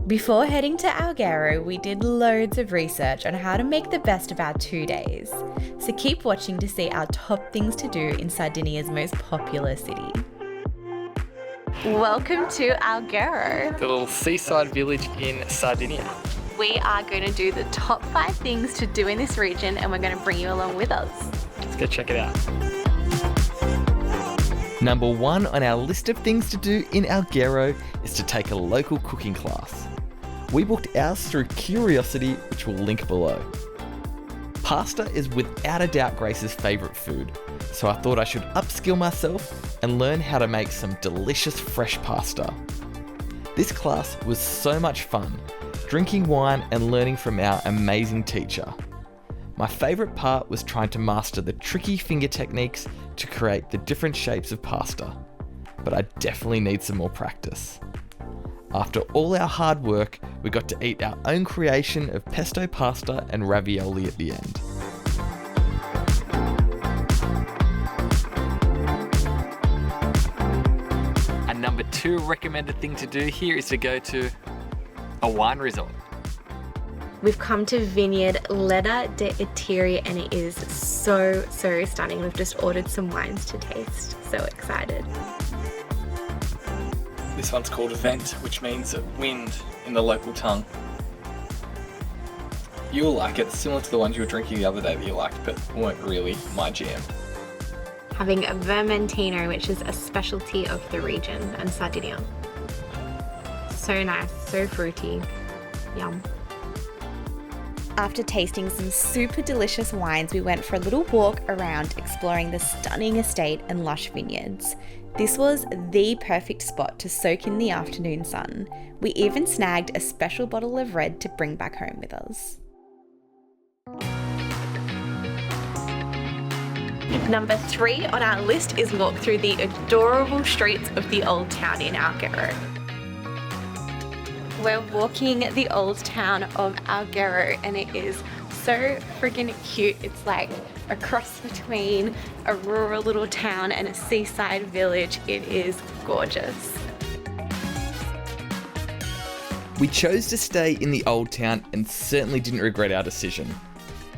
Before heading to Alghero, we did loads of research on how to make the best of our 2 days. So keep watching to see our top things to do in Sardinia's most popular city. Welcome to Alghero, the little seaside village in Sardinia. We are going to do the top 5 things to do in this region, and we're going to bring you along with us. Let's go check it out. Number 1 on our list of things to do in Alghero is to take a local cooking class. We booked ours through Curiosity, which we'll link below. Pasta is without a doubt Grace's favourite food, so I thought I should upskill myself and learn how to make some delicious fresh pasta. This class was so much fun, drinking wine and learning from our amazing teacher. My favourite part was trying to master the tricky finger techniques to create the different shapes of pasta, but I definitely need some more practice. After all our hard work, we got to eat our own creation of pesto pasta and ravioli at the end. And number 2 recommended thing to do here is to go to a wine resort. We've come to vineyard Ledà de Trattoria and it is so stunning. We've just ordered some wines to taste. So excited. This one's called Vent, which means wind in the local tongue. You'll like it, similar to the ones you were drinking the other day that you liked, but weren't really my jam. Having a Vermentino, which is a specialty of the region and Sardinia. So nice, so fruity. Yum. After tasting some super delicious wines, we went for a little walk around exploring the stunning estate and lush vineyards. This was the perfect spot to soak in the afternoon sun. We even snagged a special bottle of red to bring back home with us. Number 3 on our list is walk through the adorable streets of the old town in Alghero. We're walking the old town of Alghero and it is so friggin' cute. It's like a cross between a rural little town and a seaside village. It is gorgeous. We chose to stay in the old town and certainly didn't regret our decision.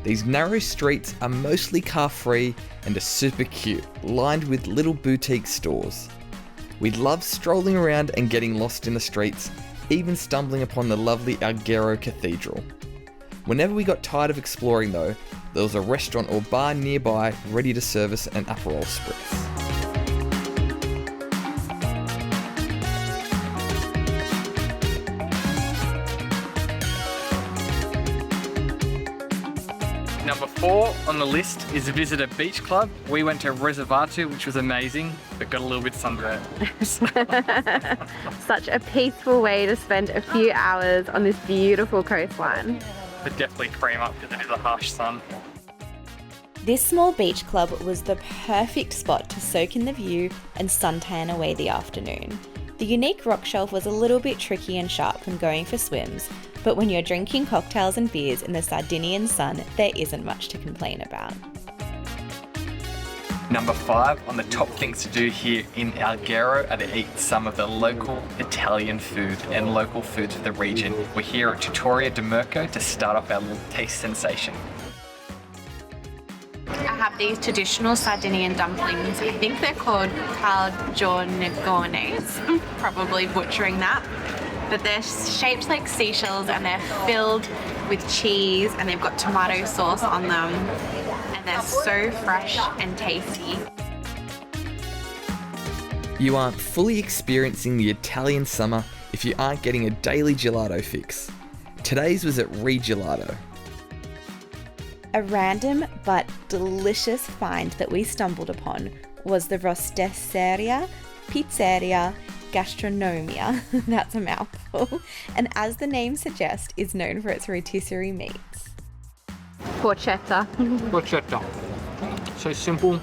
These narrow streets are mostly car free and are super cute, lined with little boutique stores. We love strolling around and getting lost in the streets, even stumbling upon the lovely Alghero Cathedral. Whenever we got tired of exploring though, there was a restaurant or bar nearby ready to serve us an Aperol Spritz. Number 4 on the list is visit a beach club. We went to Riservato, which was amazing, but got a little bit sunburnt. Such a peaceful way to spend a few hours on this beautiful coastline. But definitely cream up because it is a harsh sun. This small beach club was the perfect spot to soak in the view and suntan away the afternoon. The unique rock shelf was a little bit tricky and sharp when going for swims, but when you're drinking cocktails and beers in the Sardinian sun, there isn't much to complain about. Number 5 on the top things to do here in Alghero are to eat some of the local Italian food and local foods of the region. We're here at Trattoria Da Mirko to start off our little taste sensation. I have these traditional Sardinian dumplings. I think they're called calzonegones. I'm probably butchering that. But they're shaped like seashells and they're filled with cheese and they've got tomato sauce on them. And they're so fresh and tasty. You aren't fully experiencing the Italian summer if you aren't getting a daily gelato fix. Today's was at ReGelato. A random but delicious find that we stumbled upon was the Rosticceria, Pizzeria, Gastronomia, that's a mouthful, and as the name suggests, is known for its rotisserie meats. Porchetta. Porchetta. So simple,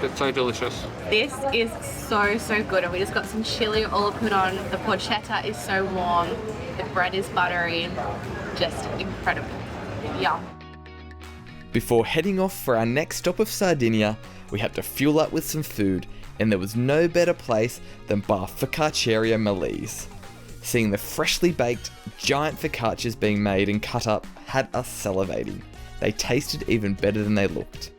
but so delicious. This is so good, and we just got some chili all put on. The porchetta is so warm, the bread is buttery, just incredible. Yum. Before heading off for our next stop of Sardinia, we had to fuel up with some food, and there was no better place than Bar Focacce Del Milese. Seeing the freshly baked, giant focaccias being made and cut up had us salivating. They tasted even better than they looked.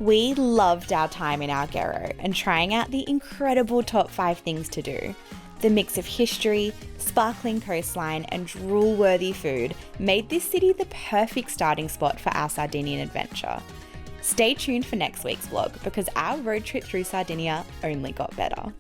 We loved our time in Alghero and trying out the incredible top 5 things to do. The mix of history, sparkling coastline, and drool-worthy food made this city the perfect starting spot for our Sardinian adventure. Stay tuned for next week's vlog because our road trip through Sardinia only got better.